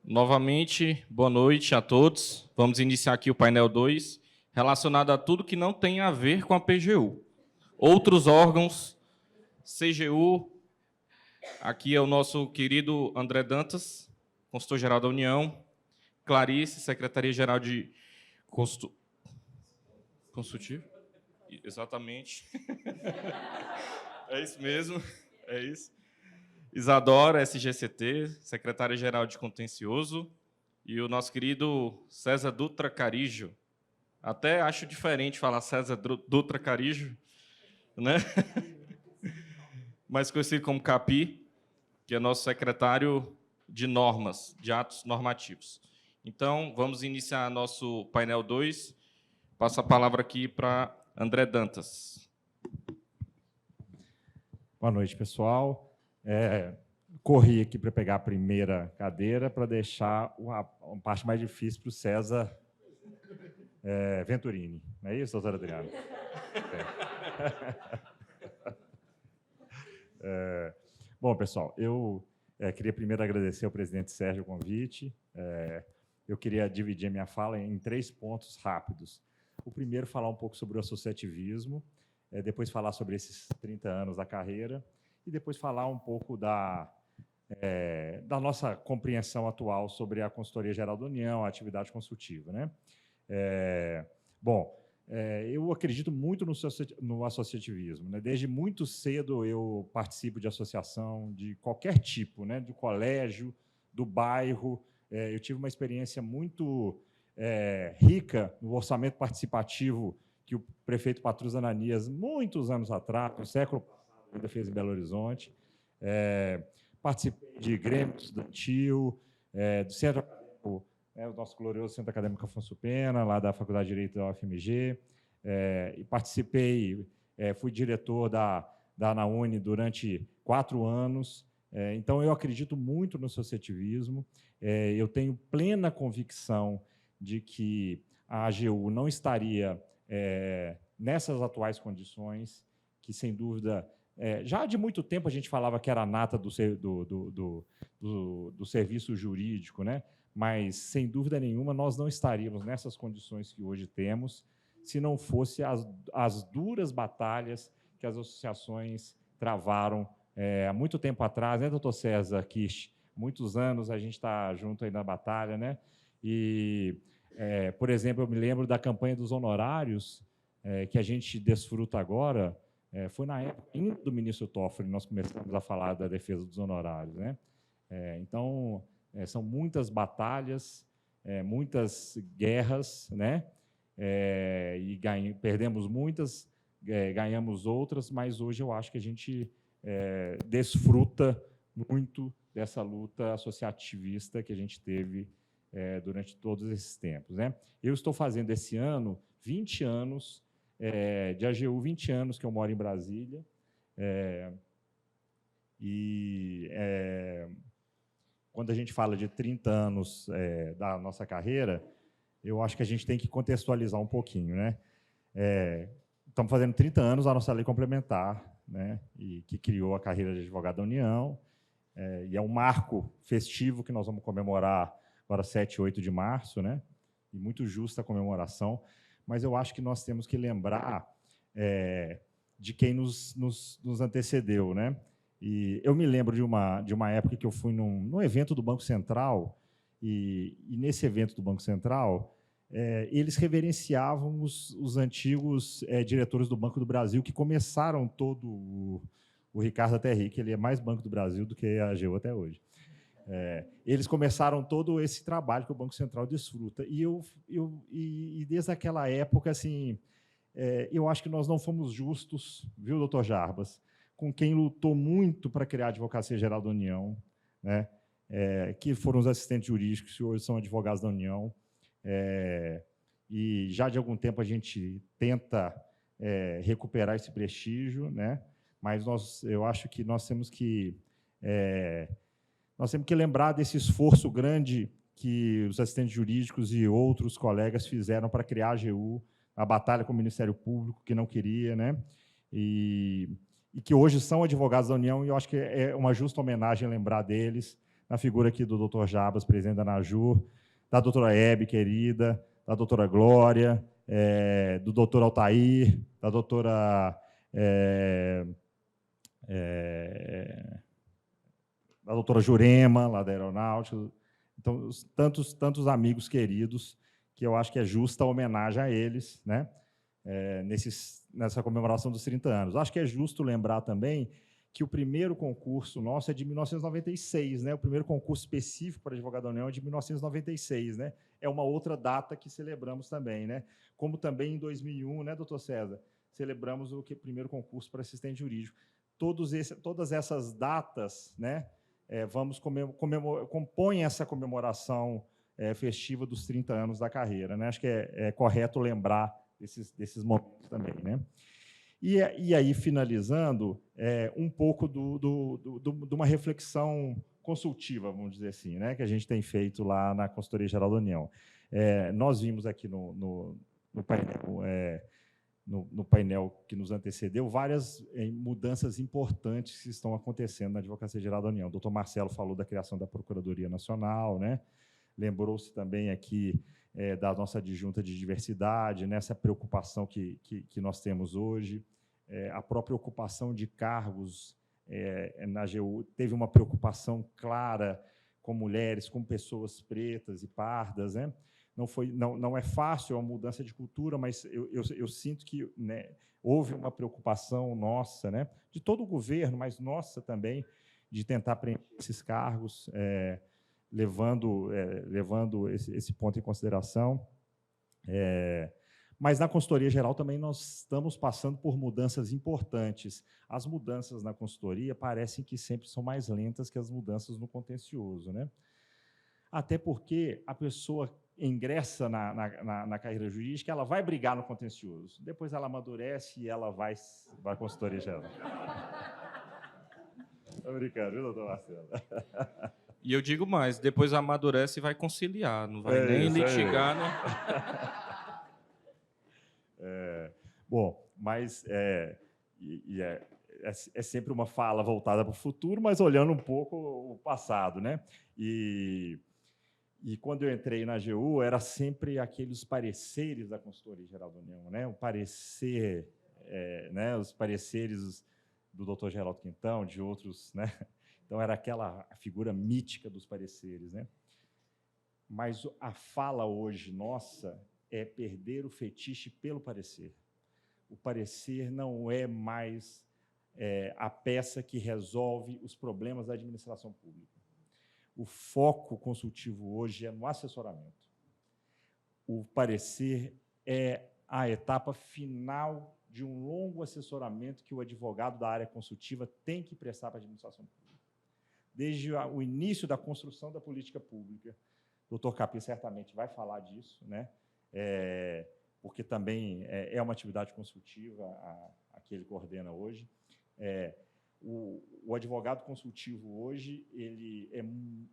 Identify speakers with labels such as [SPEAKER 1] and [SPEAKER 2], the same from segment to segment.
[SPEAKER 1] Novamente, boa noite a todos. Vamos iniciar aqui o painel 2, relacionado a tudo que não tem a ver com a PGU. Outros órgãos, CGU, aqui é o nosso querido André Dantas, consultor-geral da União, Clarice, secretaria-geral de Consultivo? Exatamente. É isso mesmo, é isso. Isadora, SGCT, secretária-geral de Contencioso, e o nosso querido César Dutra Carijo. Até acho diferente falar César Dutra Carijo, né? Mais conhecido como Capi, que é nosso secretário de normas, de atos normativos. Então, vamos iniciar nosso painel 2. Passo a palavra aqui para André Dantas.
[SPEAKER 2] Boa noite, pessoal. Corri aqui para pegar a primeira cadeira para deixar uma parte mais difícil para o César Venturini. Não é isso, doutora Adriana? Bom, pessoal, eu queria primeiro agradecer ao presidente Sérgio o convite. Eu queria dividir a minha fala em 3 pontos rápidos. O primeiro, falar um pouco sobre o associativismo, depois falar sobre esses 30 anos da carreira e depois falar um pouco da nossa compreensão atual sobre a Consultoria Geral da União, a atividade consultiva, né? Eu acredito muito no associativismo, né? Desde muito cedo eu participo de associação de qualquer tipo, né? Do colégio, do bairro. Eu tive uma experiência muito rica no orçamento participativo que o prefeito Patrus Ananias, muitos anos atrás, no século passado, ainda fez em Belo Horizonte. Participei de Grêmio Estudantil, do Centro Acadêmico, o nosso glorioso Centro Acadêmico Afonso Pena, lá da Faculdade de Direito da UFMG, e participei, fui diretor da ANAUNE durante 4 anos. Então, eu acredito muito no associativismo. Eu tenho plena convicção de que a AGU não estaria nessas atuais condições, que, sem dúvida, já de muito tempo a gente falava que era a nata do serviço jurídico, né? Mas, sem dúvida nenhuma, nós não estaríamos nessas condições que hoje temos se não fosse as duras batalhas que as associações travaram há muito tempo atrás, né, doutor César Kish? Muitos anos a gente está junto aí na batalha, né? E, por exemplo, eu me lembro da campanha dos honorários, que a gente desfruta agora. Foi na época do ministro Toffoli nós começamos a falar da defesa dos honorários, né? Então, são muitas batalhas, muitas guerras, né? E perdemos muitas, ganhamos outras, mas hoje eu acho que a gente desfruta muito dessa luta associativista que a gente teve durante todos esses tempos, né? Eu estou fazendo esse ano 20 anos de AGU, 20 anos que eu moro em Brasília, quando a gente fala de 30 anos da nossa carreira, eu acho que a gente tem que contextualizar um pouquinho, né? Estamos fazendo 30 anos a nossa lei complementar, né? E que criou a carreira de advogado da União, e é um marco festivo que nós vamos comemorar agora 7 e 8 de março, né? E muito justa a comemoração, mas eu acho que nós temos que lembrar de quem nos antecedeu, né? E eu me lembro de uma época que eu fui num evento do Banco Central, e nesse evento do Banco Central, eles reverenciavam os antigos diretores do Banco do Brasil, que começaram todo o Ricardo Terri, que ele é mais Banco do Brasil do que a AGU até hoje. Eles começaram todo esse trabalho que o Banco Central desfruta. E desde aquela época, assim, eu acho que nós não fomos justos, viu, doutor Jarbas, com quem lutou muito para criar a Advocacia Geral da União, né? Que foram os assistentes jurídicos, que hoje são advogados da União. E já de algum tempo a gente tenta recuperar esse prestígio, né? Mas eu acho que nós temos que lembrar desse esforço grande que os assistentes jurídicos e outros colegas fizeram para criar a AGU, a batalha com o Ministério Público, que não queria, né? E que hoje são advogados da União, e eu acho que é uma justa homenagem lembrar deles, na figura aqui do Dr. Jabas, presidente da ANAJUR, da doutora Hebe, querida, da doutora Glória, do doutor Altair, da doutora... da doutora Jurema, lá da Aeronáutica. Então, tantos amigos queridos, que eu acho que é justa a homenagem a eles, né? Nessa comemoração dos 30 anos. Acho que é justo lembrar também que o primeiro concurso nosso é de 1996, né? O primeiro concurso específico para advogado da União é de 1996, né? É uma outra data que celebramos também, né? Como também em 2001, né, doutor César? Celebramos o primeiro concurso para assistente jurídico. Todas essas datas, né? Compõem essa comemoração festiva dos 30 anos da carreira, né? Acho que é correto lembrar desses momentos também, né? E aí, finalizando, um pouco de uma reflexão consultiva, vamos dizer assim, né, que a gente tem feito lá na Consultoria Geral da União. Nós vimos aqui no painel que nos antecedeu várias mudanças importantes que estão acontecendo na Advocacia Geral da União. O doutor Marcelo falou da criação da Procuradoria Nacional, né? Lembrou-se também aqui da nossa adjunta de diversidade, nessa preocupação que nós temos hoje. A própria ocupação de cargos na AGU teve uma preocupação clara com mulheres, com pessoas pretas e pardas, né? Não é fácil a mudança de cultura, mas eu sinto que, né, houve uma preocupação nossa, né, de todo o governo, mas nossa também, de tentar preencher esses cargos, levando esse ponto em consideração. Mas na consultoria geral também nós estamos passando por mudanças importantes. As mudanças na consultoria parecem que sempre são mais lentas que as mudanças no contencioso, né? Até porque a pessoa ingressa na carreira jurídica, ela vai brigar no contencioso. Depois ela amadurece e ela vai à consultoria geral. Estou brincando, viu, doutor Marcelo?
[SPEAKER 1] E eu digo mais, depois amadurece e vai conciliar, não vai nem litigar, né?
[SPEAKER 2] Bom, mas é sempre uma fala voltada para o futuro, mas olhando um pouco o passado, né? E quando eu entrei na AGU, era sempre aqueles pareceres da Consultoria Geral da União, né? O parecer, né? Os pareceres do doutor Geraldo Quintão, de outros, né? Então, era aquela figura mítica dos pareceres, né? Mas a fala hoje nossa é perder o fetiche pelo parecer. O parecer não é mais a peça que resolve os problemas da administração pública. O foco consultivo hoje é no assessoramento. O parecer é a etapa final de um longo assessoramento que o advogado da área consultiva tem que prestar para a administração pública. Desde o início da construção da política pública, o doutor Capim certamente vai falar disso, né? Porque também é uma atividade consultiva a que ele coordena hoje. O advogado consultivo hoje ele é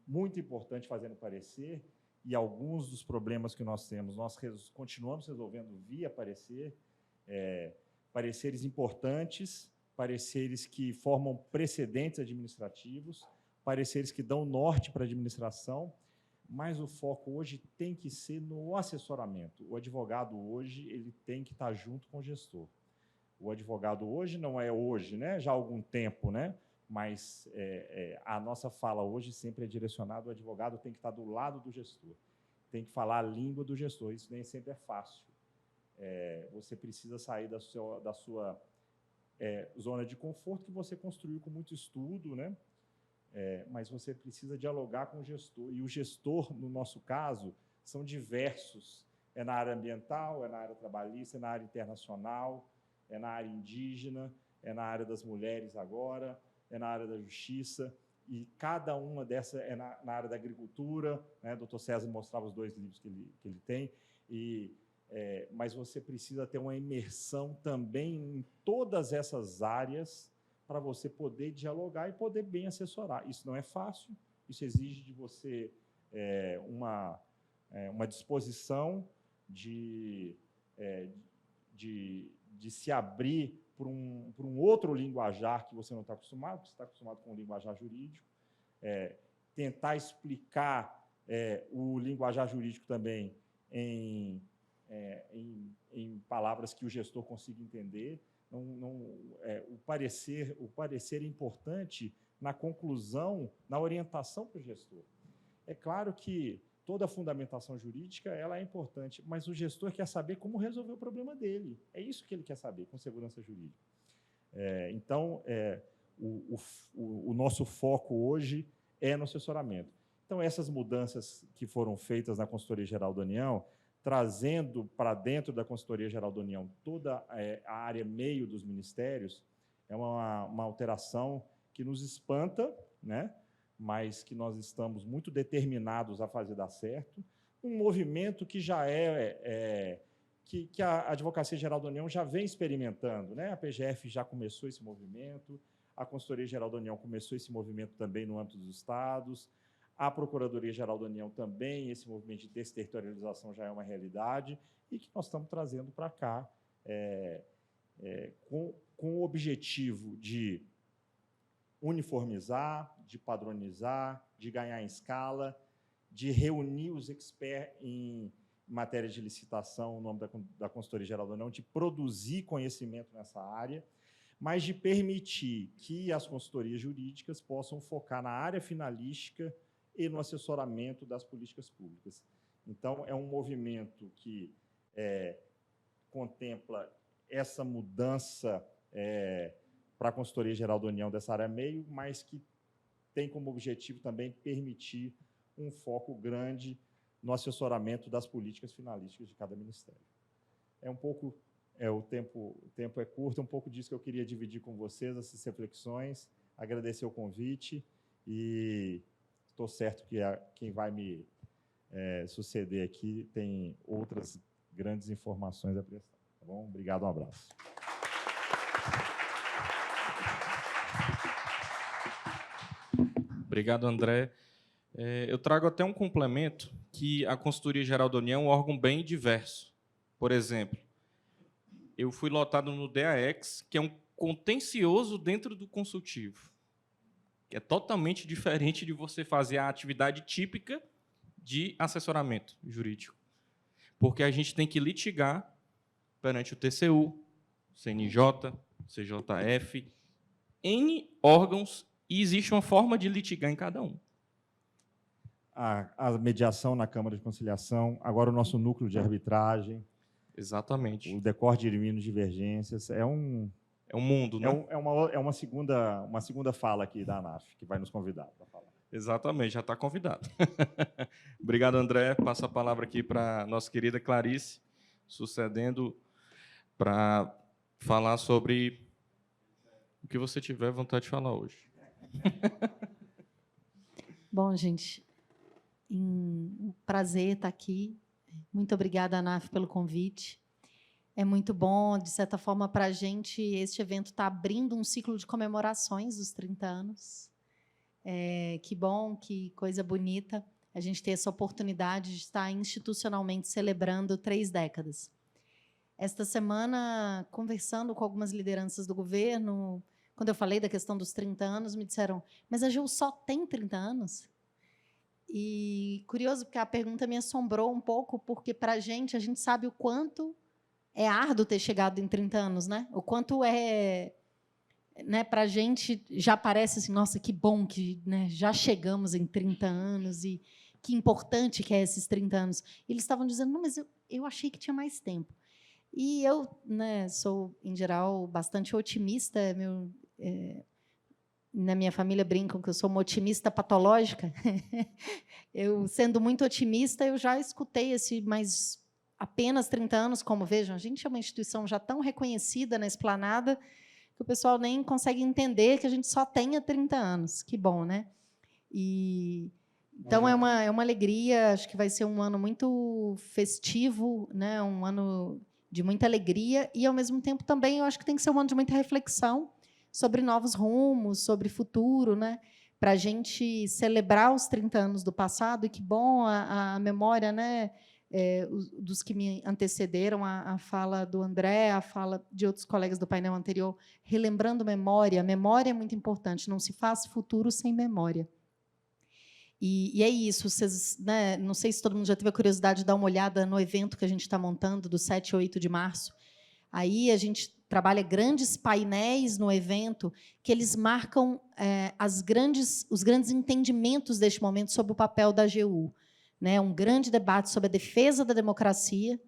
[SPEAKER 2] muito importante fazendo parecer, e alguns dos problemas que nós temos, nós continuamos resolvendo via parecer, pareceres importantes, pareceres que formam precedentes administrativos, pareceres que dão norte para a administração, mas o foco hoje tem que ser no assessoramento. O advogado hoje ele tem que estar junto com o gestor. O advogado hoje não é hoje, né? Já há algum tempo, né? Mas a nossa fala hoje sempre é direcionada, o advogado tem que estar do lado do gestor, tem que falar a língua do gestor, isso nem sempre é fácil. Você precisa sair da sua zona de conforto que você construiu com muito estudo, né? Mas você precisa dialogar com o gestor, e o gestor, no nosso caso, são diversos. É na área ambiental, é na área trabalhista, é na área internacional, é na área indígena, é na área das mulheres agora, é na área da justiça, e cada uma dessas é na área da agricultura, né? O doutor César mostrava os 2 livros que ele tem, mas você precisa ter uma imersão também em todas essas áreas para você poder dialogar e poder bem assessorar. Isso não é fácil, isso exige de você uma disposição de se abrir para um outro linguajar que você não está acostumado, porque você está acostumado com o linguajar jurídico, tentar explicar o linguajar jurídico também em palavras que o gestor consiga entender. O parecer é importante na conclusão, na orientação para o gestor. É claro que toda a fundamentação jurídica ela é importante, mas o gestor quer saber como resolver o problema dele. É isso que ele quer saber com segurança jurídica. Então, o nosso foco hoje é no assessoramento. Então, essas mudanças que foram feitas na Consultoria Geral da União, trazendo para dentro da Consultoria Geral da União toda a área meio dos ministérios, é uma alteração que nos espanta, né? Mas que nós estamos muito determinados a fazer dar certo. Um movimento que já que a Advocacia Geral da União já vem experimentando, né? A PGF já começou esse movimento, a Consultoria Geral da União começou esse movimento também no âmbito dos estados, a Procuradoria Geral da União também, esse movimento de desterritorialização já é uma realidade, e que nós estamos trazendo para cá com o objetivo de uniformizar, de padronizar, de ganhar em escala, de reunir os experts em matéria de licitação, no nome da Consultoria Geral da União, de produzir conhecimento nessa área, mas de permitir que as consultorias jurídicas possam focar na área finalística e no assessoramento das políticas públicas. Então, é um movimento que contempla essa mudança para a Consultoria Geral da União dessa área meio, mas que tem como objetivo também permitir um foco grande no assessoramento das políticas finalísticas de cada ministério. É um pouco, o tempo é curto, é um pouco disso que eu queria dividir com vocês, essas reflexões, agradecer o convite e estou certo que quem vai me suceder aqui tem outras grandes informações a prestar. Tá bom? Obrigado, um abraço.
[SPEAKER 1] Obrigado, André. Eu trago até um complemento que a Consultoria Geral da União é um órgão bem diverso. Por exemplo, eu fui lotado no DAEX, que é um contencioso dentro do consultivo, que é totalmente diferente de você fazer a atividade típica de assessoramento jurídico, porque a gente tem que litigar perante o TCU, CNJ, CJF, N órgãos, e existe uma forma de litigar em cada um.
[SPEAKER 2] A mediação na Câmara de Conciliação, agora o nosso núcleo de arbitragem.
[SPEAKER 1] Exatamente.
[SPEAKER 2] O decorde dirimindo divergências. É um
[SPEAKER 1] mundo, né?
[SPEAKER 2] É uma segunda fala aqui da ANAF, que vai nos convidar para falar.
[SPEAKER 1] Exatamente, já está convidado. Obrigado, André. Passo a palavra aqui para a nossa querida Clarice, sucedendo para falar sobre o que você tiver vontade de falar hoje.
[SPEAKER 3] Bom, gente, um prazer estar aqui. Muito obrigada, ANAF, pelo convite. É muito bom, de certa forma, para a gente, este evento está abrindo um ciclo de comemorações dos 30 anos. Que bom, que coisa bonita a gente ter essa oportunidade de estar institucionalmente celebrando 3 décadas. Esta semana, conversando com algumas lideranças do governo, quando eu falei da questão dos 30 anos, me disseram, mas a AGU só tem 30 anos? E curioso, porque a pergunta me assombrou um pouco, porque, para a gente sabe o quanto é árduo ter chegado em 30 anos, né? O quanto né, para a gente já parece assim, nossa, que bom que, né, já chegamos em 30 anos e que importante que é esses 30 anos. E eles estavam dizendo, não, mas eu achei que tinha mais tempo. E eu, né, sou, em geral, bastante otimista. Na minha família brincam que eu sou uma otimista patológica. Eu, sendo muito otimista, eu já escutei mas apenas 30 anos, como vejam, a gente é uma instituição já tão reconhecida na esplanada que o pessoal nem consegue entender que a gente só tenha 30 anos. Que bom, né? Então, é uma alegria, acho que vai ser um ano muito festivo, né? Um ano de muita alegria e, ao mesmo tempo, também eu acho que tem que ser um ano de muita reflexão sobre novos rumos, sobre futuro, né? Para a gente celebrar os 30 anos do passado, e que bom a memória, né? Dos que me antecederam, a fala do André, a fala de outros colegas do painel anterior, relembrando memória. A memória é muito importante, não se faz futuro sem memória. E é isso. Vocês, né, não sei se todo mundo já teve a curiosidade de dar uma olhada no evento que a gente está montando, do 7 e 8 de março. Aí a gente trabalha grandes painéis no evento que eles marcam os grandes entendimentos deste momento sobre o papel da AGU. Né? Um grande debate sobre a defesa da democracia,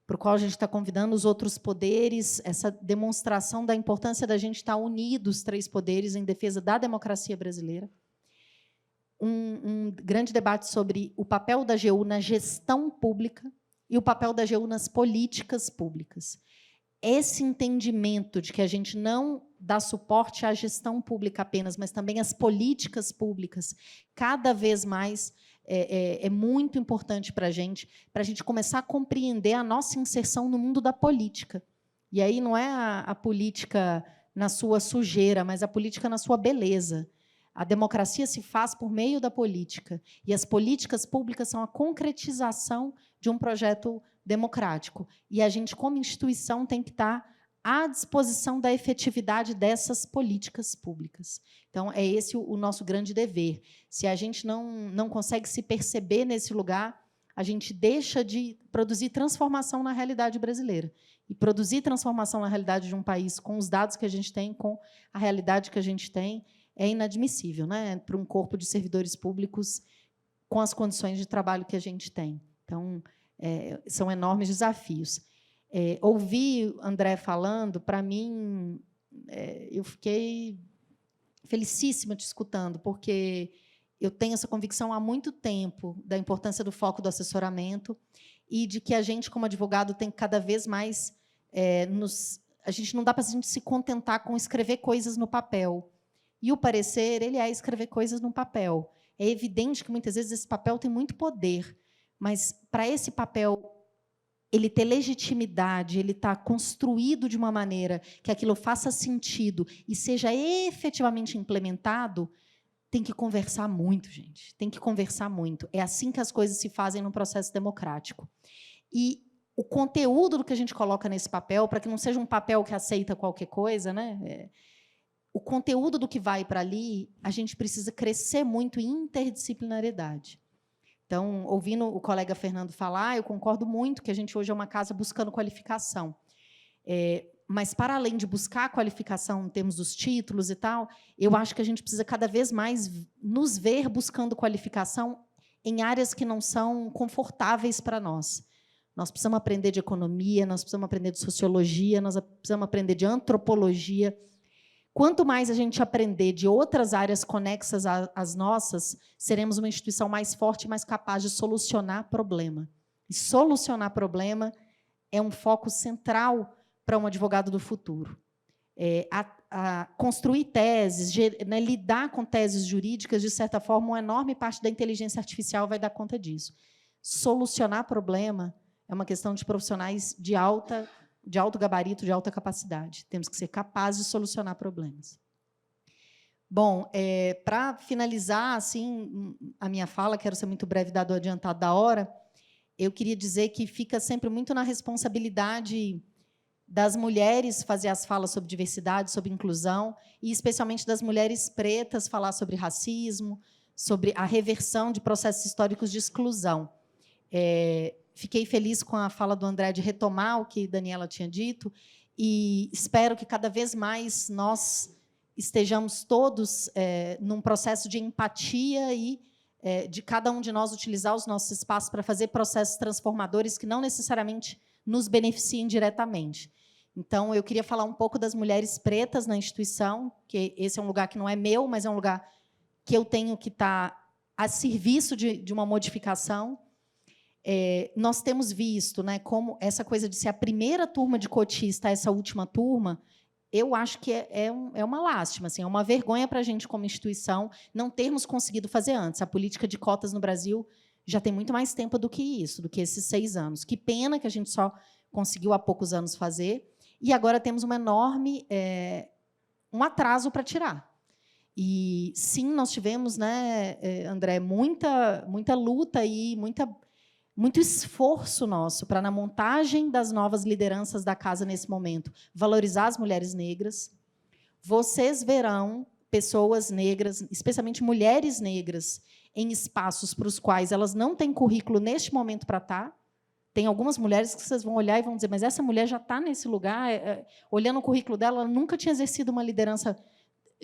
[SPEAKER 3] para o qual a gente está convidando os outros poderes, essa demonstração da importância da gente estar unidos, 3 poderes, em defesa da democracia brasileira. Um grande debate sobre o papel da AGU na gestão pública e o papel da AGU nas políticas públicas. Esse entendimento de que a gente não dá suporte à gestão pública apenas, mas também às políticas públicas, cada vez mais é muito importante para a gente começar a compreender a nossa inserção no mundo da política. E aí não é a política na sua sujeira, mas a política na sua beleza. A democracia se faz por meio da política, e as políticas públicas são a concretização de um projeto democrático. E a gente, como instituição, tem que estar à disposição da efetividade dessas políticas públicas. Então, é esse o nosso grande dever. Se a gente não consegue se perceber nesse lugar, a gente deixa de produzir transformação na realidade brasileira. E produzir transformação na realidade de um país com os dados que a gente tem, com a realidade que a gente tem, é inadmissível, né, para um corpo de servidores públicos com as condições de trabalho que a gente tem. Então, são enormes desafios. Ouvir André falando, para mim, eu fiquei felicíssima te escutando, porque eu tenho essa convicção há muito tempo da importância do foco do assessoramento e de que a gente, como advogado, tem que cada vez mais a gente não dá para a gente se contentar com escrever coisas no papel. E o parecer, ele é escrever coisas no papel. É evidente que, muitas vezes, esse papel tem muito poder, mas, para esse papel ele ter legitimidade, ele estar construído de uma maneira que aquilo faça sentido e seja efetivamente implementado, tem que conversar muito, gente. Tem que conversar muito. É assim que as coisas se fazem no processo democrático. E o conteúdo do que a gente coloca nesse papel, para que não seja um papel que aceita qualquer coisa, né? O conteúdo do que vai para ali, a gente precisa crescer muito em interdisciplinaridade. Então, ouvindo o colega Fernando falar, eu concordo muito que a gente hoje é uma casa buscando qualificação. Mas, para além de buscar qualificação em termos dos títulos e tal, eu acho que a gente precisa cada vez mais nos ver buscando qualificação em áreas que não são confortáveis para nós. Nós precisamos aprender de economia, nós precisamos aprender de sociologia, nós precisamos aprender de antropologia. Quanto mais a gente aprender de outras áreas conexas às nossas, seremos uma instituição mais forte e mais capaz de solucionar problema. E solucionar problema é um foco central para um advogado do futuro. Construir teses, né, lidar com teses jurídicas, de certa forma, uma enorme parte da inteligência artificial vai dar conta disso. Solucionar problema é uma questão de profissionais de alto gabarito, de alta capacidade. Temos que ser capazes de solucionar problemas. Bom, para finalizar assim, a minha fala, quero ser muito breve, dado o adiantado da hora, eu queria dizer que fica sempre muito na responsabilidade das mulheres fazer as falas sobre diversidade, sobre inclusão, e especialmente das mulheres pretas falar sobre racismo, sobre a reversão de processos históricos de exclusão. Fiquei feliz com a fala do André de retomar o que Daniela tinha dito e espero que cada vez mais nós estejamos todos num processo de empatia e de cada um de nós utilizar os nossos espaços para fazer processos transformadores que não necessariamente nos beneficiem diretamente. Então, eu queria falar um pouco das mulheres pretas na instituição, que esse é um lugar que não é meu, mas é um lugar que eu tenho que estar a serviço de uma modificação. Nós temos visto, né, como essa coisa de ser a primeira turma de cotista, essa última turma, eu acho que é uma lástima, assim, é uma vergonha para a gente, como instituição, não termos conseguido fazer antes. A política de cotas no Brasil já tem muito mais tempo do que isso, do que esses 6 anos. Que pena que a gente só conseguiu há poucos anos fazer, e agora temos uma enorme, um atraso para tirar. E, sim, nós tivemos, né, André, muita luta e muito esforço nosso para, na montagem das novas lideranças da casa nesse momento, valorizar as mulheres negras. Vocês verão pessoas negras, especialmente mulheres negras, em espaços para os quais elas não têm currículo neste momento para estar. Tem algumas mulheres que vocês vão olhar e vão dizer, mas essa mulher já está nesse lugar, olhando o currículo dela, ela nunca tinha exercido uma liderança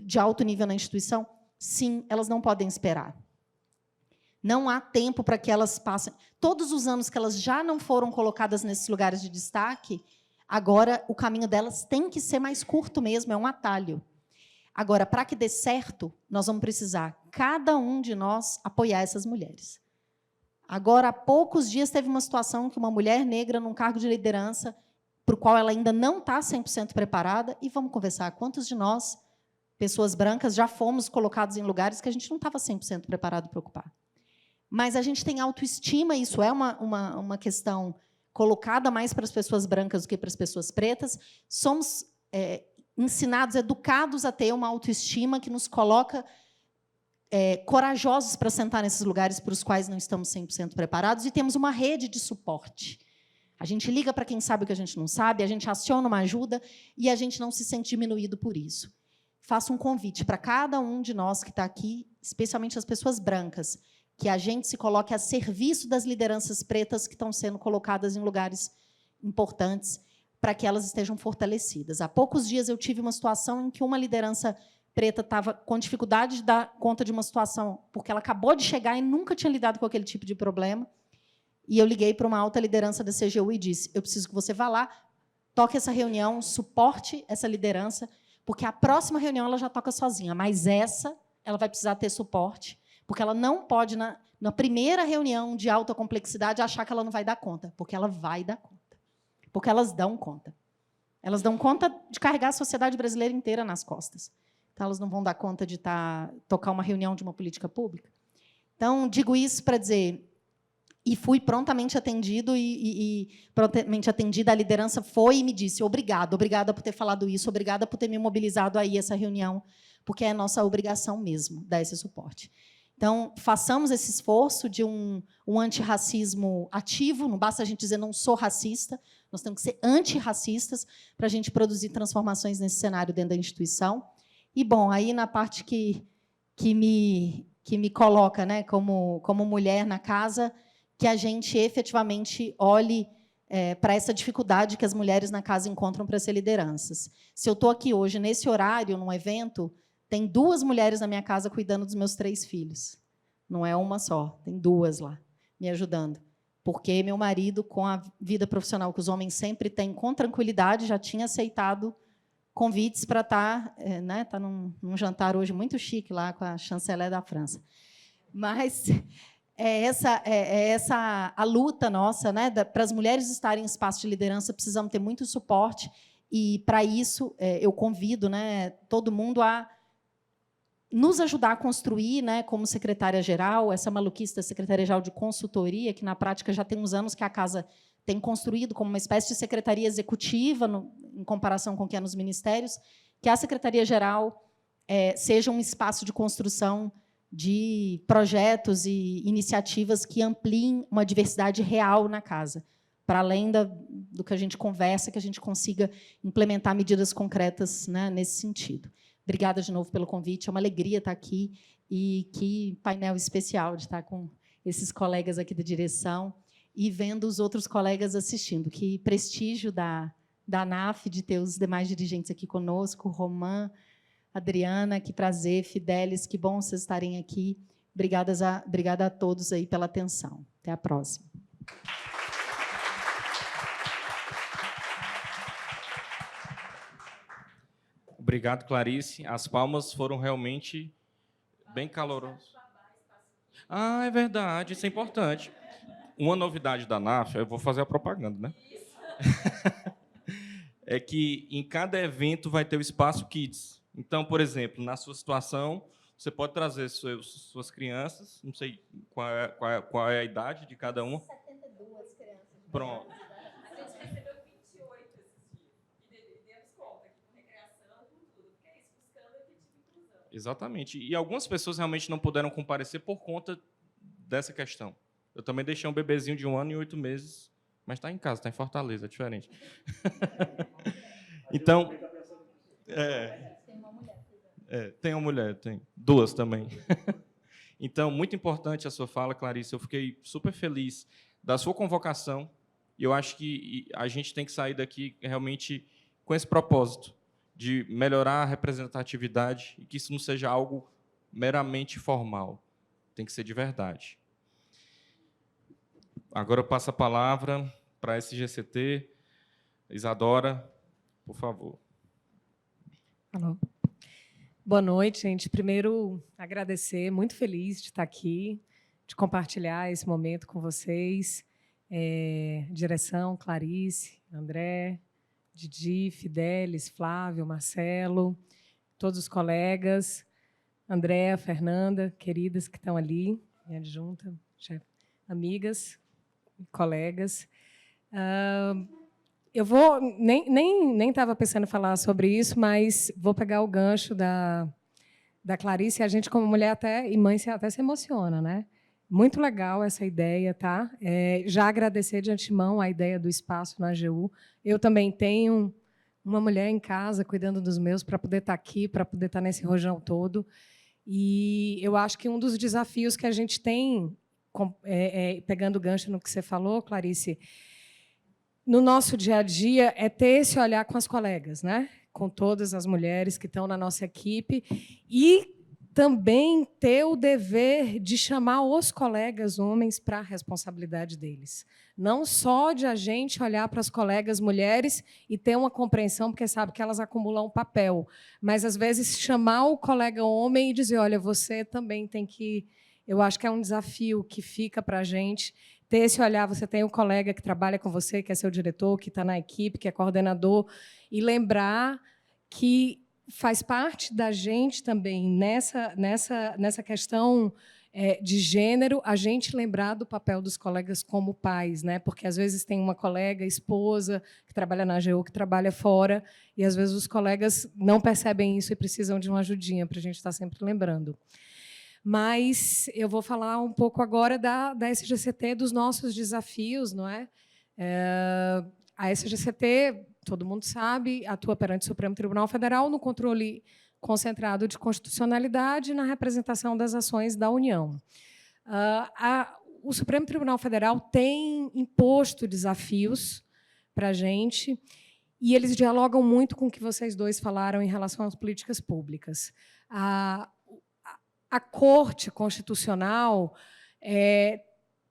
[SPEAKER 3] de alto nível na instituição. Sim, elas não podem esperar. Não há tempo para que elas passem. Todos os anos que elas já não foram colocadas nesses lugares de destaque, agora o caminho delas tem que ser mais curto mesmo, é um atalho. Agora, para que dê certo, nós vamos precisar, cada um de nós, apoiar essas mulheres. Agora, há poucos dias, teve uma situação que uma mulher negra, num cargo de liderança, para o qual ela ainda não está 100% preparada, e vamos conversar, quantos de nós, pessoas brancas, já fomos colocados em lugares que a gente não estava 100% preparado para ocupar. Mas a gente tem autoestima, isso é uma questão colocada mais para as pessoas brancas do que para as pessoas pretas. Somos ensinados, educados a ter uma autoestima que nos coloca corajosos para sentar nesses lugares para os quais não estamos 100% preparados, e temos uma rede de suporte. A gente liga para quem sabe o que a gente não sabe, a gente aciona uma ajuda e a gente não se sente diminuído por isso. Faço um convite para cada um de nós que está aqui, especialmente as pessoas brancas, que a gente se coloque a serviço das lideranças pretas que estão sendo colocadas em lugares importantes, para que elas estejam fortalecidas. Há poucos dias eu tive uma situação em que uma liderança preta estava com dificuldade de dar conta de uma situação, porque ela acabou de chegar e nunca tinha lidado com aquele tipo de problema. E eu liguei para uma alta liderança da CGU e disse, eu preciso que você vá lá, toque essa reunião, suporte essa liderança, porque a próxima reunião ela já toca sozinha, mas essa ela vai precisar ter suporte, porque ela não pode, na primeira reunião de alta complexidade, achar que ela não vai dar conta, porque ela vai dar conta. Porque elas dão conta. Elas dão conta de carregar a sociedade brasileira inteira nas costas. Então, elas não vão dar conta de tocar uma reunião de uma política pública. Então, digo isso para dizer, e fui prontamente atendido, e prontamente atendida, a liderança foi e me disse, obrigada por ter falado isso, obrigada por ter me mobilizado aí essa reunião, porque é nossa obrigação mesmo dar esse suporte. Então, façamos esse esforço de um antirracismo ativo, não basta a gente dizer não sou racista, nós temos que ser antirracistas para a gente produzir transformações nesse cenário dentro da instituição. E, bom, aí na parte que me coloca, né, como mulher na casa, que a gente efetivamente olhe para essa dificuldade que as mulheres na casa encontram para ser lideranças. Se eu estou aqui hoje, nesse horário, num evento, tem 2 mulheres na minha casa cuidando dos meus 3 filhos. Não é uma só, tem 2 lá, me ajudando. Porque meu marido, com a vida profissional que os homens sempre têm, com tranquilidade, já tinha aceitado convites para estar num jantar hoje muito chique lá com a chanceler da França. Mas essa a luta nossa, né, para as mulheres estarem em espaço de liderança, precisamos ter muito suporte, e, para isso, eu convido, né, todo mundo a nos ajudar a construir, né, como secretária-geral, essa maluquice da secretaria-geral de consultoria, que, na prática, já tem uns anos que a casa tem construído como uma espécie de secretaria executiva, em comparação com o que é nos ministérios, que a secretaria-geral seja um espaço de construção de projetos e iniciativas que ampliem uma diversidade real na casa, para além do que a gente conversa, que a gente consiga implementar medidas concretas, né, nesse sentido. Obrigada de novo pelo convite, é uma alegria estar aqui, e que painel especial de estar com esses colegas aqui da direção e vendo os outros colegas assistindo. Que prestígio da ANAF de ter os demais dirigentes aqui conosco, Romã, Adriana, que prazer, Fidelis, que bom vocês estarem aqui. Obrigada a todos aí pela atenção. Até a próxima.
[SPEAKER 1] Obrigado, Clarice. As palmas foram realmente bem calorosas. Ah, é verdade, isso é importante. Uma novidade da ANAF, eu vou fazer a propaganda, né? É que em cada evento vai ter o espaço Kids. Então, por exemplo, na sua situação, você pode trazer suas crianças, não sei qual é a idade de cada uma.
[SPEAKER 3] 72 crianças.
[SPEAKER 1] Pronto.
[SPEAKER 4] A gente recebeu 28 esses dias. E demos conta aqui com recreação, com tudo. Porque é isso, buscando efetiva inclusão.
[SPEAKER 1] Exatamente. E algumas pessoas realmente não puderam comparecer por conta dessa questão. Eu também deixei um bebezinho de 1 ano e 8 meses, mas está em casa, está em Fortaleza, é diferente. Então, Tem uma mulher, tem. Duas também. Então, muito importante a sua fala, Clarice. Eu fiquei super feliz da sua convocação. E eu acho que a gente tem que sair daqui realmente com esse propósito de melhorar a representatividade e que isso não seja algo meramente formal. Tem que ser de verdade. Agora eu passo a palavra para a SGCT. Isadora, por favor.
[SPEAKER 5] Alô. Boa noite, gente. Primeiro, agradecer, muito feliz de estar aqui, de compartilhar esse momento com vocês. Direção, Clarice, André, Didi, Fidelis, Flávio, Marcelo, todos os colegas, Andréa, Fernanda, queridas que estão ali, minha adjunta, amigas, colegas. Eu vou nem estava pensando em falar sobre isso, mas vou pegar o gancho da Clarice. A gente, como mulher e mãe, até se emociona, né? Muito legal essa ideia, tá? Já agradecer de antemão a ideia do espaço na AGU. Eu também tenho uma mulher em casa cuidando dos meus para poder estar aqui, para poder estar nesse rojão todo. E eu acho que um dos desafios que a gente tem, pegando o gancho no que você falou, Clarice, no nosso dia a dia, é ter esse olhar com as colegas, né? Com todas as mulheres que estão na nossa equipe, e também ter o dever de chamar os colegas homens para a responsabilidade deles. Não só de a gente olhar para as colegas mulheres e ter uma compreensão, porque sabe que elas acumulam papel, mas, às vezes, chamar o colega homem e dizer, olha, você também tem que... Eu acho que é um desafio que fica para a gente ter esse olhar. Você tem um colega que trabalha com você, que é seu diretor, que está na equipe, que é coordenador, e lembrar que faz parte da gente também, nessa questão de gênero, a gente lembrar do papel dos colegas como pais, né? Porque, às vezes, tem uma colega, esposa, que trabalha na AGU, que trabalha fora, e, às vezes, os colegas não percebem isso e precisam de uma ajudinha para a gente estar sempre lembrando. Mas eu vou falar um pouco agora da SGCT, dos nossos desafios, não é? A SGCT, todo mundo sabe, atua perante o Supremo Tribunal Federal no controle concentrado de constitucionalidade e na representação das ações da União. O Supremo Tribunal Federal tem imposto desafios para a gente, e eles dialogam muito com o que vocês dois falaram em relação às políticas públicas. A Corte Constitucional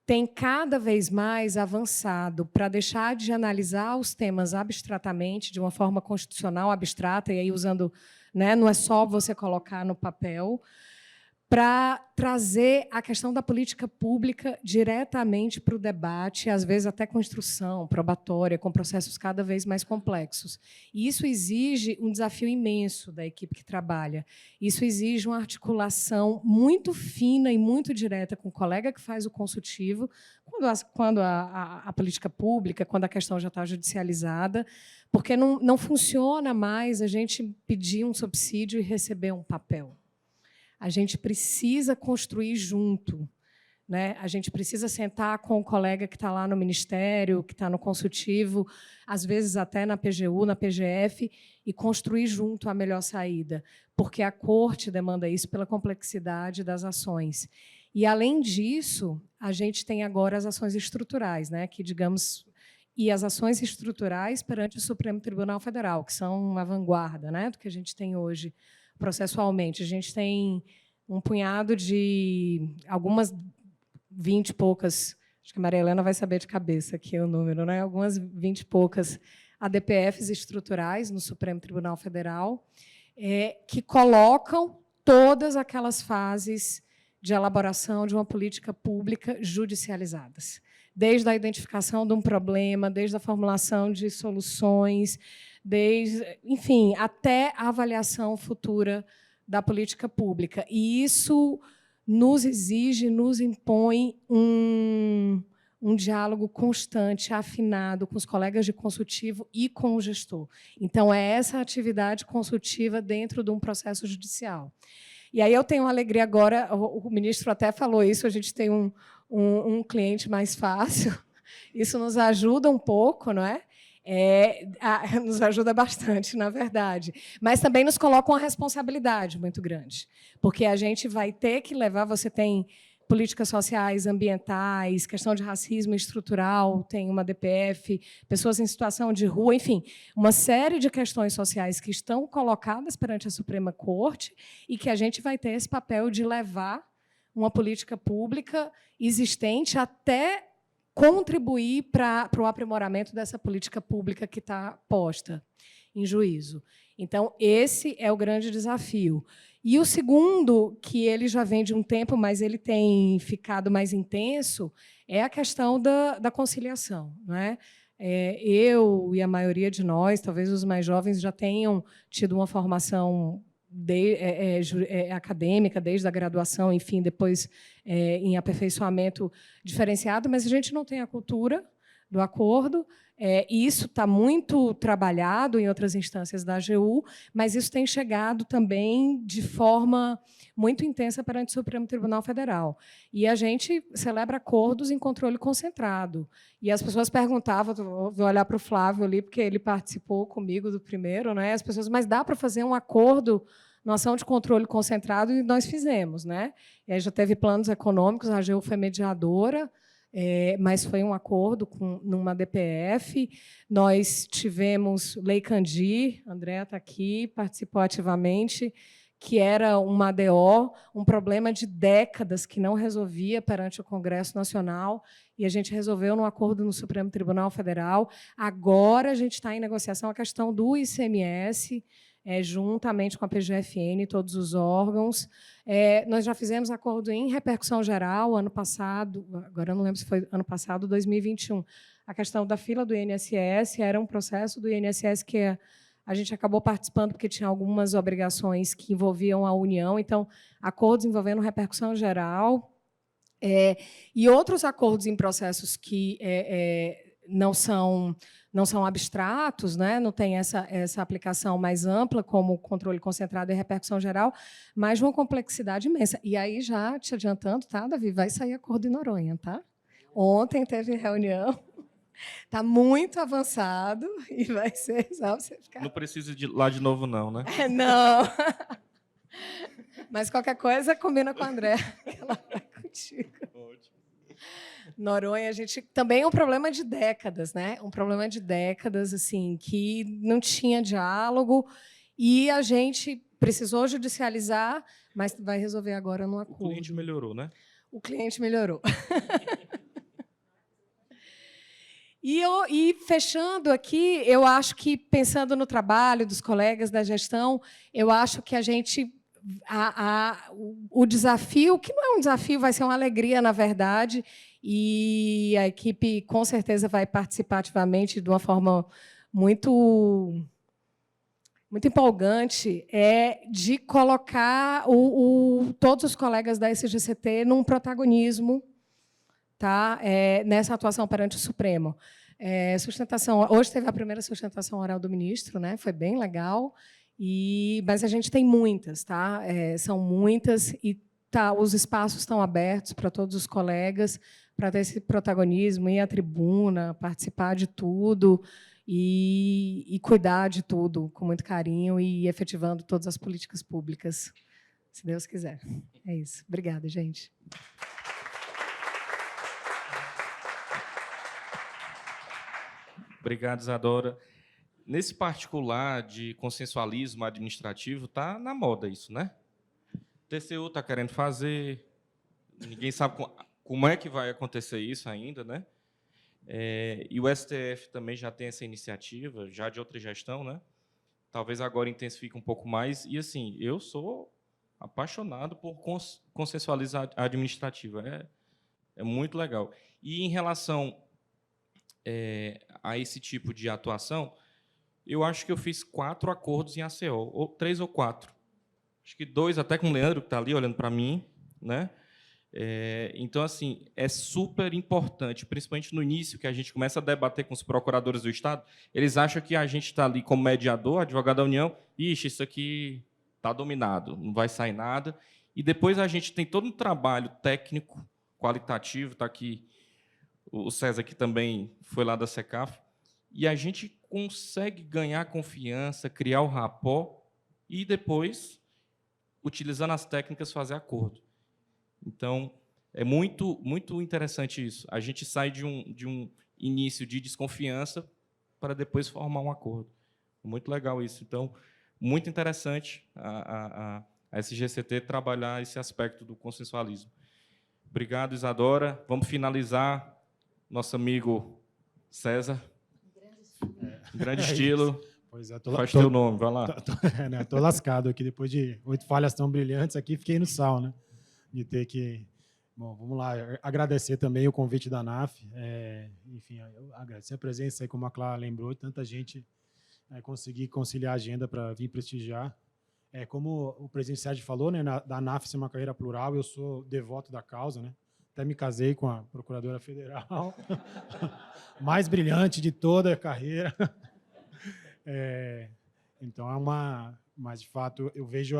[SPEAKER 5] tem cada vez mais avançado para deixar de analisar os temas abstratamente, de uma forma constitucional abstrata, e aí usando, né, não é só você colocar no papel, para trazer a questão da política pública diretamente para o debate, às vezes até com instrução probatória, com processos cada vez mais complexos. E isso exige um desafio imenso da equipe que trabalha. Isso exige uma articulação muito fina e muito direta com o colega que faz o consultivo, quando a política pública, quando a questão já está judicializada, porque não funciona mais a gente pedir um subsídio e receber um papel. A gente precisa construir junto, né? A gente precisa sentar com o colega que está lá no Ministério, que está no consultivo, às vezes até na PGU, na PGF, e construir junto a melhor saída, porque a Corte demanda isso pela complexidade das ações. E, além disso, a gente tem agora as ações estruturais, né? Que, digamos, e as ações estruturais perante o Supremo Tribunal Federal, que são uma vanguarda, né, do que a gente tem hoje processualmente. A gente tem um punhado de algumas 20 e poucas, acho que a Maria Helena vai saber de cabeça aqui o número, né? Algumas 20 e poucas ADPFs estruturais no Supremo Tribunal Federal, que colocam todas aquelas fases de elaboração de uma política pública judicializadas, desde a identificação de um problema, desde a formulação de soluções, enfim, até a avaliação futura da política pública. E isso nos exige, nos impõe um diálogo constante, afinado com os colegas de consultivo e com o gestor. Então, é essa atividade consultiva dentro de um processo judicial. E aí eu tenho uma alegria agora, o ministro até falou isso, a gente tem um cliente mais fácil, isso nos ajuda um pouco, não é? nos ajuda bastante, na verdade. Mas também nos coloca uma responsabilidade muito grande, porque a gente vai ter que levar, você tem políticas sociais, ambientais, questão de racismo estrutural, tem uma DPF, pessoas em situação de rua, enfim, uma série de questões sociais que estão colocadas perante a Suprema Corte e que a gente vai ter esse papel de levar uma política pública existente até contribuir para o aprimoramento dessa política pública que está posta em juízo. Então, esse é o grande desafio. E o segundo, que ele já vem de um tempo, mas ele tem ficado mais intenso, é a questão da conciliação. Não é? Eu e a maioria de nós, talvez os mais jovens, já tenham tido uma formação acadêmica, desde a graduação, enfim, depois em aperfeiçoamento diferenciado, mas a gente não tem a cultura do acordo. E isso está muito trabalhado em outras instâncias da AGU, mas isso tem chegado também de forma muito intensa perante o Supremo Tribunal Federal. E a gente celebra acordos em controle concentrado. E as pessoas perguntavam, vou olhar para o Flávio ali, porque ele participou comigo do primeiro, né? As pessoas, mas dá para fazer um acordo na ação de controle concentrado? E nós fizemos. Né? E aí já teve planos econômicos, a AGU foi mediadora, mas foi um acordo numa DPF. Nós tivemos Lei Candir, Andréa está aqui, participou ativamente, que era uma ADO, um problema de décadas que não resolvia perante o Congresso Nacional, e a gente resolveu num acordo no Supremo Tribunal Federal. Agora a gente está em negociação a questão do ICMS, juntamente com a PGFN, todos os órgãos. Nós já fizemos acordo em repercussão geral, ano passado, agora eu não lembro se foi ano passado, 2021. A questão da fila do INSS era um processo do INSS que a gente acabou participando porque tinha algumas obrigações que envolviam a União, então, acordos envolvendo repercussão geral, e outros acordos em processos que não são abstratos, né? Não tem essa aplicação mais ampla, como controle concentrado e repercussão geral, mas de uma complexidade imensa. E aí, já te adiantando, tá, Davi? Vai sair acordo em Noronha. Tá? Ontem teve reunião, está muito avançado e vai ser só você ficar...
[SPEAKER 1] Não precisa de lá de novo, não, né?
[SPEAKER 5] Não. Mas qualquer coisa, combina com a André, que ela vai contigo.
[SPEAKER 1] Ótimo.
[SPEAKER 5] Noronha, a gente também é um problema de décadas, né? Um problema de décadas, assim, que não tinha diálogo e a gente precisou judicializar, mas vai resolver agora no acordo.
[SPEAKER 1] O cliente melhorou, né?
[SPEAKER 5] O cliente melhorou. E fechando aqui, eu acho que, pensando no trabalho dos colegas da gestão, eu acho que a gente... o desafio, que não é um desafio, vai ser uma alegria, na verdade, e a equipe, com certeza, vai participar ativamente de uma forma muito empolgante, de colocar todos os colegas da SGCT num protagonismo, tá? Nessa atuação perante o Supremo. Sustentação, hoje teve a primeira sustentação oral do ministro, né? Foi bem legal, mas a gente tem muitas, tá? São muitas, e os espaços estão abertos para todos os colegas, para ter esse protagonismo, ir à tribuna, participar de tudo e cuidar de tudo com muito carinho e efetivando todas as políticas públicas, se Deus quiser. É isso. Obrigada, gente.
[SPEAKER 1] Obrigado, Isadora. Nesse particular de consensualismo administrativo, está na moda isso, né? O TCU está querendo fazer, ninguém sabe como é que vai acontecer isso ainda, né? E o STF também já tem essa iniciativa, já de outra gestão, né? Talvez agora intensifique um pouco mais. E, assim, eu sou apaixonado por consensualizar administrativa. É muito legal. E, em relação a esse tipo de atuação, eu acho que eu fiz 4 acordos em ACO, ou 3 ou 4. Acho que 2 até com o Leandro, que está ali olhando para mim, né? Então, assim, é super importante, principalmente no início, que a gente começa a debater com os procuradores do Estado, eles acham que a gente está ali como mediador, advogado da União, isso aqui está dominado, não vai sair nada. E depois a gente tem todo um trabalho técnico, qualitativo, está aqui o César, que também foi lá da SECAF, e a gente consegue ganhar confiança, criar o rapport e depois, utilizando as técnicas, fazer acordo. Então, é muito, muito interessante isso. A gente sai de um início de desconfiança para depois formar um acordo. Muito legal isso. Então, muito interessante a SGCT trabalhar esse aspecto do consensualismo. Obrigado, Isadora. Vamos finalizar. Nosso amigo César. Grande estilo.
[SPEAKER 6] Pois é,
[SPEAKER 1] Faz teu nome, vai lá.
[SPEAKER 6] Tô lascado aqui, depois de 8 falhas tão brilhantes aqui, fiquei no sal, né? De ter que... Bom, vamos lá, agradecer também o convite da ANAF, enfim, eu agradecer a presença aí, como a Clara lembrou, tanta gente conseguir conciliar a agenda para vir prestigiar. Como o presidente Sérgio falou, né, da ANAF ser uma carreira plural, eu sou devoto da causa, né? Até me casei com a procuradora federal, mais brilhante de toda a carreira. Então, mas, de fato, eu vejo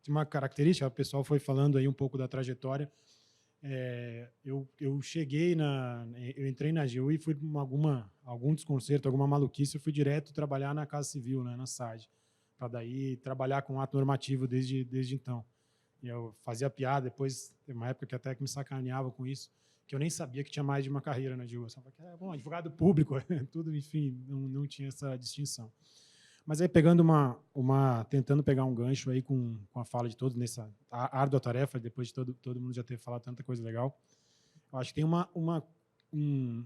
[SPEAKER 6] tem uma característica, o pessoal foi falando aí um pouco da trajetória. Eu cheguei eu entrei na AGU e fui algum desconcerto, alguma maluquice, eu fui direto trabalhar na Casa Civil, né, na SAD, para daí trabalhar com ato normativo desde então. E eu fazia piada, depois teve uma época que até que me sacaneava com isso, que eu nem sabia que tinha mais de uma carreira na AGU. Eu só falava que era bom, advogado público, tudo, enfim, não tinha essa distinção. Mas aí, tentando pegar um gancho aí com a fala de todos, nessa árdua tarefa, depois de todo mundo já ter falado tanta coisa legal, eu acho que tem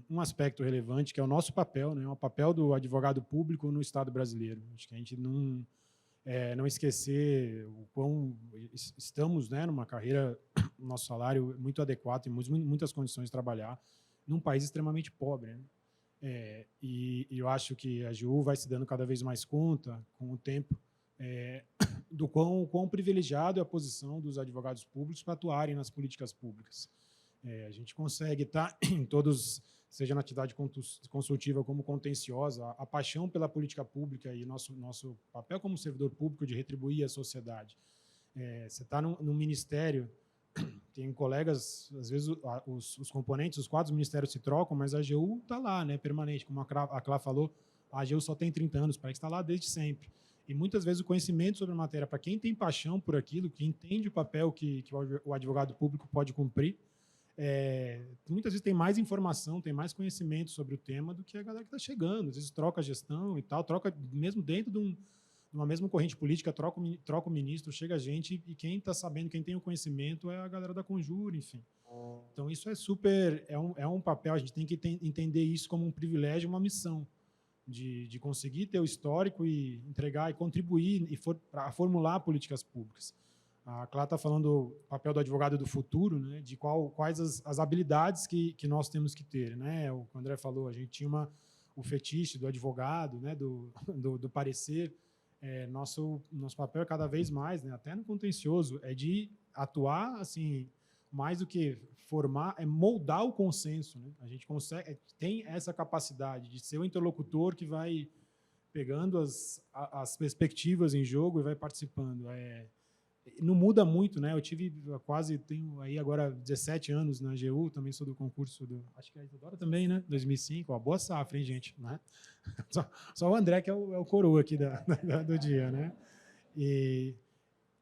[SPEAKER 6] um aspecto relevante, que é o nosso papel, né, o papel do advogado público no Estado brasileiro. Acho que a gente não esquecer o quão estamos, né, numa carreira, nosso salário é muito adequado, temos muitas condições de trabalhar, num país extremamente pobre, né? E eu acho que a AGU vai se dando cada vez mais conta, com o tempo, do quão privilegiado é a posição dos advogados públicos para atuarem nas políticas públicas. A gente consegue estar em todos, seja na atividade consultiva como contenciosa, a paixão pela política pública e nosso papel como servidor público de retribuir a sociedade. Você está num ministério, tem colegas, às vezes os componentes, os quadros do ministério se trocam, mas a AGU está lá, né, permanente. Como a Clá falou, a AGU só tem 30 anos, parece que está lá desde sempre. E muitas vezes o conhecimento sobre a matéria, para quem tem paixão por aquilo, que entende o papel que o advogado público pode cumprir, muitas vezes tem mais informação, tem mais conhecimento sobre o tema do que a galera que está chegando. Às vezes troca a gestão e tal, troca mesmo dentro de uma mesma corrente política, troca o ministro, chega a gente, e quem está sabendo, quem tem o conhecimento é a galera da Conjur, enfim. Então, isso é um papel, a gente tem que entender isso como um privilégio, uma missão, de conseguir ter o histórico e entregar e contribuir para formular políticas públicas. A Clara está falando do papel do advogado do futuro, né, de quais as habilidades que nós temos que ter. Né? O que o André falou, a gente tinha o fetiche do advogado, né, do parecer. Nosso papel é cada vez mais, né, até no contencioso, é de atuar assim, mais do que formar, é moldar o consenso. Né? A gente tem essa capacidade de ser o interlocutor que vai pegando as perspectivas em jogo e vai participando. Não muda muito, né? Eu tenho aí agora 17 anos na AGU, também sou do concurso acho que a Isadora também, né? 2005, boa safra, hein, gente? Né? Só o André que é o coroa aqui do dia, né? E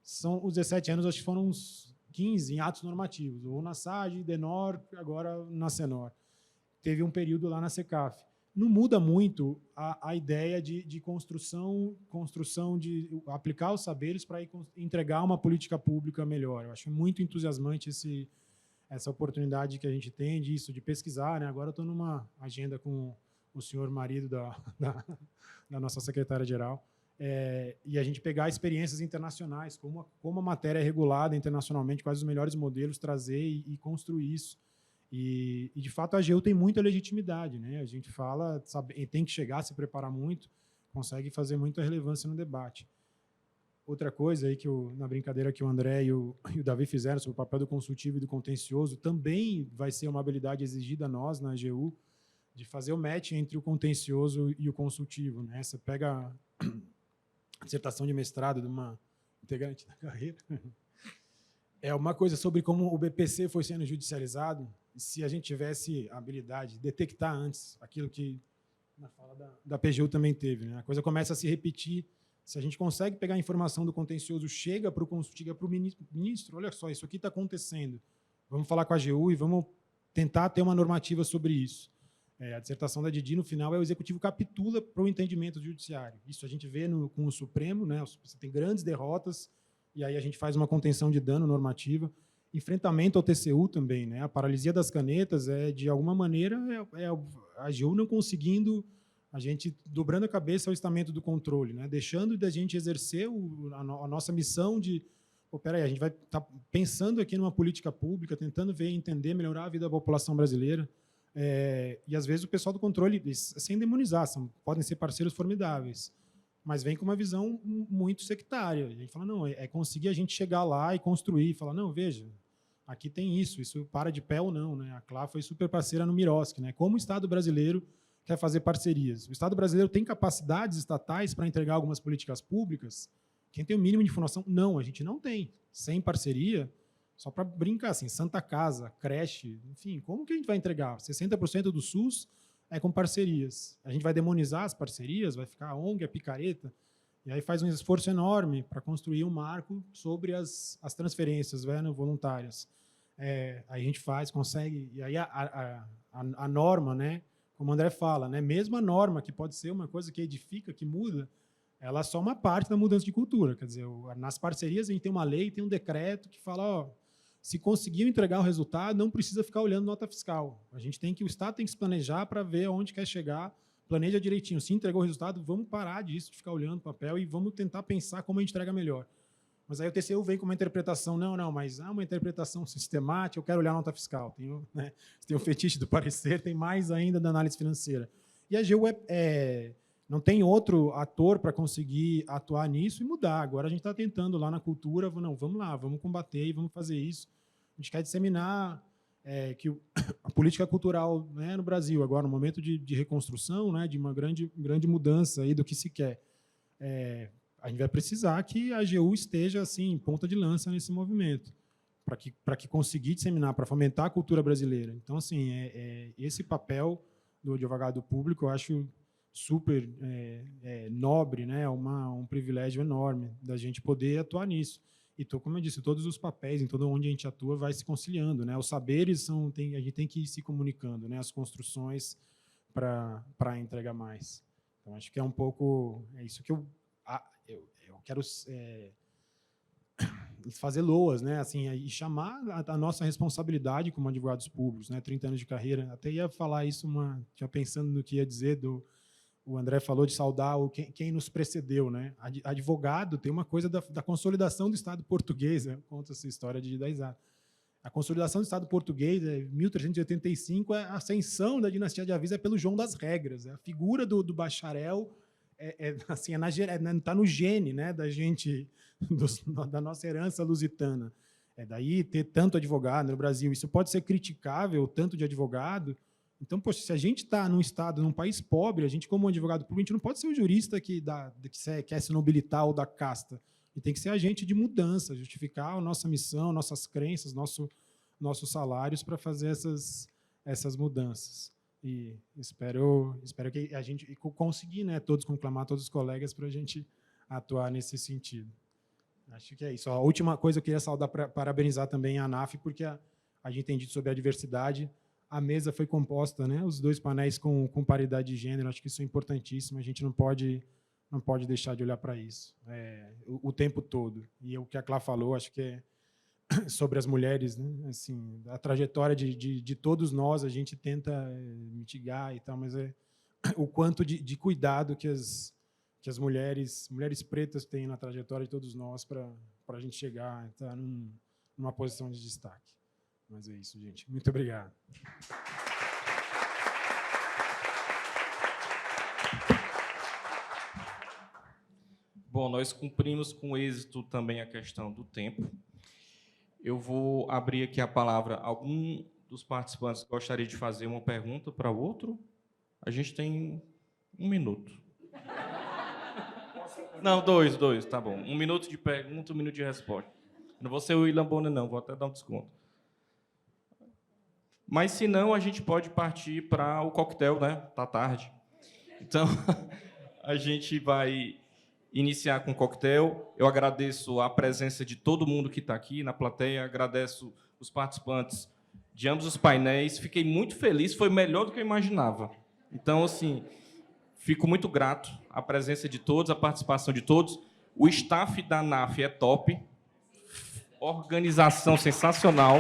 [SPEAKER 6] são os 17 anos, acho que foram uns 15 em atos normativos, ou na SAD, DENOR, agora na SENOR. Teve um período lá na SECAF. Não muda muito a ideia de construção de aplicar os saberes para entregar uma política pública melhor. Eu acho muito entusiasmante essa oportunidade que a gente tem disso, de pesquisar. Né? Agora eu estou numa agenda com o senhor marido da nossa secretária-geral, e a gente pegar experiências internacionais, como a matéria é regulada internacionalmente, quais os melhores modelos, trazer e construir isso. E, de fato, a AGU tem muita legitimidade. Né? A gente fala, tem que chegar, se preparar muito, consegue fazer muita relevância no debate. Outra coisa, aí na brincadeira que o André e o Davi fizeram sobre o papel do consultivo e do contencioso, também vai ser uma habilidade exigida a nós, na AGU, de fazer o match entre o contencioso e o consultivo. Né? Você pega a dissertação de mestrado de uma integrante da carreira, é uma coisa sobre como o BPC foi sendo judicializado. Se a gente tivesse a habilidade de detectar antes aquilo que na fala da PGU também teve, né? A coisa começa a se repetir. Se a gente consegue pegar a informação do contencioso, chega para o ministro, olha só, isso aqui está acontecendo. Vamos falar com a AGU e vamos tentar ter uma normativa sobre isso. A dissertação da Didi, no final, o executivo capitula para o entendimento do judiciário. Isso a gente vê com o Supremo, né? Você tem grandes derrotas, e aí a gente faz uma contenção de dano normativa. Enfrentamento ao TCU também, né? A paralisia das canetas de alguma maneira, a AGU não conseguindo, a gente dobrando a cabeça ao estamento do controle, né? Deixando de a gente exercer a nossa missão de, peraí, a gente vai estar pensando aqui numa política pública, tentando ver, entender, melhorar a vida da população brasileira. E, às vezes, o pessoal do controle, sem demonizar, podem ser parceiros formidáveis, mas vem com uma visão muito sectária. A gente fala, não, é conseguir a gente chegar lá e construir, falar, não, veja, aqui tem isso para de pé ou não, né? A CLA foi super parceira no Mirosk, né? Como o Estado brasileiro quer fazer parcerias? O Estado brasileiro tem capacidades estatais para entregar algumas políticas públicas? Quem tem o mínimo de informação? Não, a gente não tem. Sem parceria, só para brincar, assim, Santa Casa, creche, enfim, como que a gente vai entregar? 60% do SUS é com parcerias. A gente vai demonizar as parcerias, vai ficar a ONG, a picareta, e aí faz um esforço enorme para construir um marco sobre as transferências voluntárias. Aí a gente consegue, e aí a norma, né, como o André fala, né, mesmo a norma, que pode ser uma coisa que edifica, que muda, ela é só uma parte da mudança de cultura. Quer dizer, nas parcerias a gente tem uma lei, tem um decreto que fala, se conseguiu entregar o resultado, não precisa ficar olhando nota fiscal. O Estado tem que se planejar para ver onde quer chegar, planeja direitinho. Se entregou o resultado, vamos parar disso, de ficar olhando o papel e vamos tentar pensar como a gente entrega melhor. Mas aí o TCU vem com uma interpretação, mas uma interpretação sistemática, eu quero olhar a nota fiscal. Tem o fetiche do parecer, tem mais ainda da análise financeira. E a AGU não tem outro ator para conseguir atuar nisso e mudar. Agora a gente está tentando lá na cultura, vamos lá, vamos combater e vamos fazer isso. A gente quer disseminar que a política cultural, né, no Brasil, agora, no momento de reconstrução, né, de uma grande mudança aí do que se quer, a gente vai precisar que a AGU esteja assim, em ponta de lança nesse movimento, para que conseguir disseminar, para fomentar a cultura brasileira. Então, assim, esse papel do advogado público, eu acho super nobre, né? Um privilégio enorme da gente poder atuar nisso. E, como eu disse, todos os papéis, em todo onde a gente atua, vai se conciliando, né? Os saberes a gente tem que ir se comunicando, né? As construções para entregar mais. Então, acho que é um pouco isso que eu quero fazer loas, né? Assim, e chamar a nossa responsabilidade como advogados públicos, né? 30 anos de carreira. Até ia falar isso, já pensando no que ia dizer o André falou de saudar quem nos precedeu, né? Advogado tem uma coisa da consolidação do Estado português, né? Conta essa história de 10 anos. A consolidação do Estado português, 1385, a ascensão da dinastia de Avisa pelo João das Regras. A figura do bacharel está no gene, né, da gente, da nossa herança lusitana. Daí ter tanto advogado no Brasil. Isso pode ser criticável, tanto de advogado. Então, poxa, se a gente está num estado, num país pobre, a gente, como advogado público, a gente não pode ser o jurista que quer se nobilitar ou da casta. E tem que ser agente de mudança, justificar a nossa missão, nossas crenças, nossos salários para fazer essas mudanças. E espero que a gente conseguir, né, todos conclamar todos os colegas para a gente atuar nesse sentido. Acho que é isso. A última coisa eu queria saudar, parabenizar também a ANAF, porque a gente tem dito sobre a diversidade. A mesa foi composta, né, os dois painéis com paridade de gênero. Acho que isso é importantíssimo. A gente não pode deixar de olhar para isso o tempo todo. E o que a Clá falou, acho que é sobre as mulheres, né? Assim, a trajetória de todos nós, a gente tenta mitigar e tal, mas o quanto de cuidado que as mulheres pretas têm na trajetória de todos nós para a gente chegar a estar numa posição de destaque. Mas é isso, gente. Muito obrigado.
[SPEAKER 1] Bom, nós cumprimos com êxito também a questão do tempo. Eu vou abrir aqui a palavra. Algum dos participantes gostaria de fazer uma pergunta para o outro? A gente tem 1 minuto. Não, dois, tá bom. 1 minuto de pergunta, 1 minuto de resposta. Não vou ser o William Bonner, não, vou até dar um desconto. Mas, se não, a gente pode partir para o coquetel, né? Tá tarde. Então, a gente vai iniciar com o coquetel. Eu agradeço a presença de todo mundo que está aqui na plateia, agradeço os participantes de ambos os painéis. Fiquei muito feliz, foi melhor do que eu imaginava. Então, assim, fico muito grato à presença de todos, à participação de todos. O staff da ANAF é top, organização sensacional.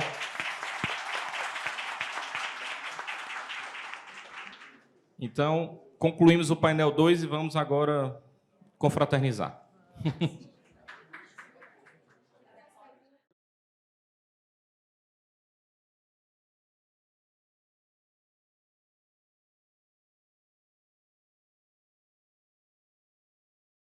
[SPEAKER 1] Então, concluímos o painel 2 e vamos agora confraternizar.